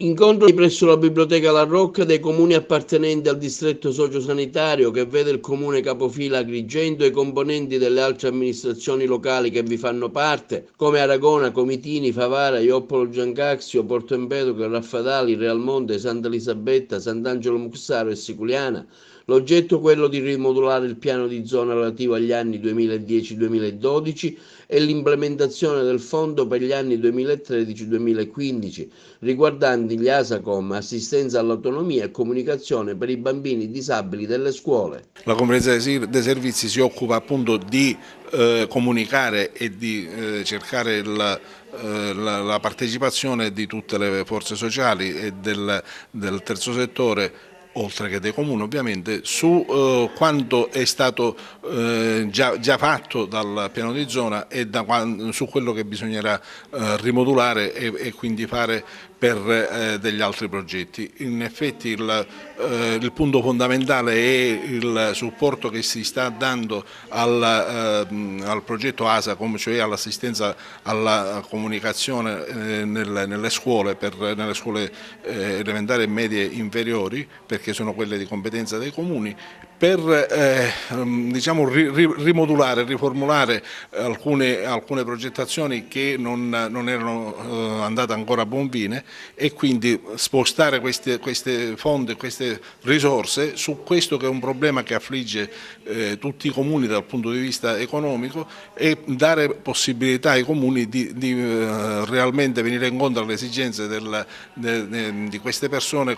Incontro presso la Biblioteca La Rocca dei comuni appartenenti al distretto sociosanitario che vede il comune capofila Agrigento e i componenti delle altre amministrazioni locali che vi fanno parte, come Aragona, Comitini, Favara, Ioppolo Giancaxio, Porto Empedocle, Raffadali, Realmonte, Santa Elisabetta, Sant'Angelo Muxaro e Siculiana. L'oggetto è quello di rimodulare il piano di zona relativo agli anni 2010-2012 e l'implementazione del fondo per gli anni 2013-2015, riguardanti gli ASACOM, assistenza all'autonomia e comunicazione per i bambini disabili delle scuole. La conferenza dei servizi si occupa appunto di comunicare e di cercare la partecipazione di tutte le forze sociali e del terzo settore, oltre che dei comuni ovviamente, su quanto è stato già fatto dal piano di zona e su quello che bisognerà rimodulare e quindi fare per degli altri progetti. In effetti il punto fondamentale è il supporto che si sta dando al progetto ASACOM, cioè all'assistenza alla comunicazione nelle scuole, nelle scuole elementari e medie inferiori, perché sono quelle di competenza dei comuni, per diciamo, rimodulare, riformulare alcune progettazioni che non erano andate ancora a buon fine e quindi spostare queste fondi, queste risorse su questo che è un problema che affligge tutti i comuni dal punto di vista economico e dare possibilità ai comuni di realmente venire incontro alle esigenze di queste persone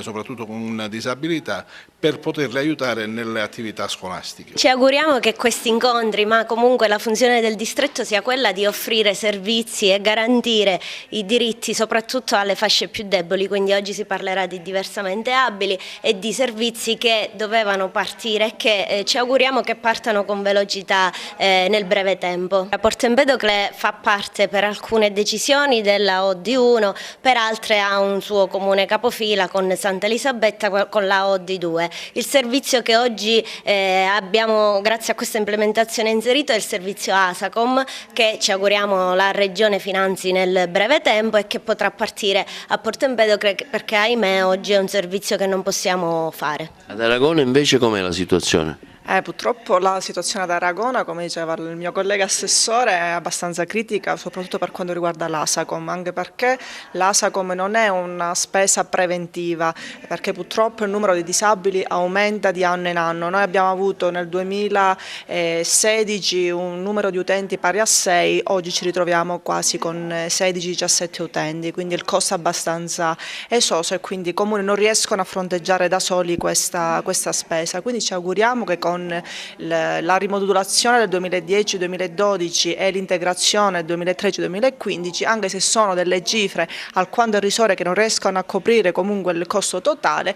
soprattutto con una disabilità, per poterle aiutare nelle attività scolastiche. Ci auguriamo che questi incontri, ma comunque la funzione del distretto sia quella di offrire servizi e garantire i diritti soprattutto alle fasce più deboli, quindi oggi si parlerà di diversamente abili e di servizi che dovevano partire e che ci auguriamo che partano con velocità nel breve tempo. Porto Empedocle fa parte per alcune decisioni della OD1, per altre ha un suo comune capofila con Santa Elisabetta con la OD2. Il servizio che oggi abbiamo grazie a questa implementazione inserito è il servizio ASACOM, che ci auguriamo la Regione finanzi nel breve tempo e che potrà partire a Porto Empedocle, perché ahimè oggi è un servizio che non possiamo fare. Ad Aragona invece com'è la situazione? Purtroppo la situazione ad Aragona, come diceva il mio collega assessore, è abbastanza critica, soprattutto per quanto riguarda l'ASACOM, anche perché l'ASACOM non è una spesa preventiva, perché purtroppo il numero di disabili aumenta di anno in anno. Noi abbiamo avuto nel 2016 un numero di utenti pari a 6, oggi ci ritroviamo quasi con 16-17 utenti, quindi il costo è abbastanza esoso e quindi i comuni non riescono a fronteggiare da soli questa spesa. Quindi ci auguriamo che con la rimodulazione del 2010-2012 e l'integrazione del 2013-2015, anche se sono delle cifre alquanto irrisorie che non riescono a coprire comunque il costo totale,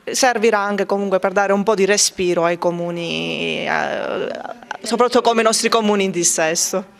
servirà anche comunque per dare un po' di respiro ai comuni, soprattutto come i nostri comuni in dissesto.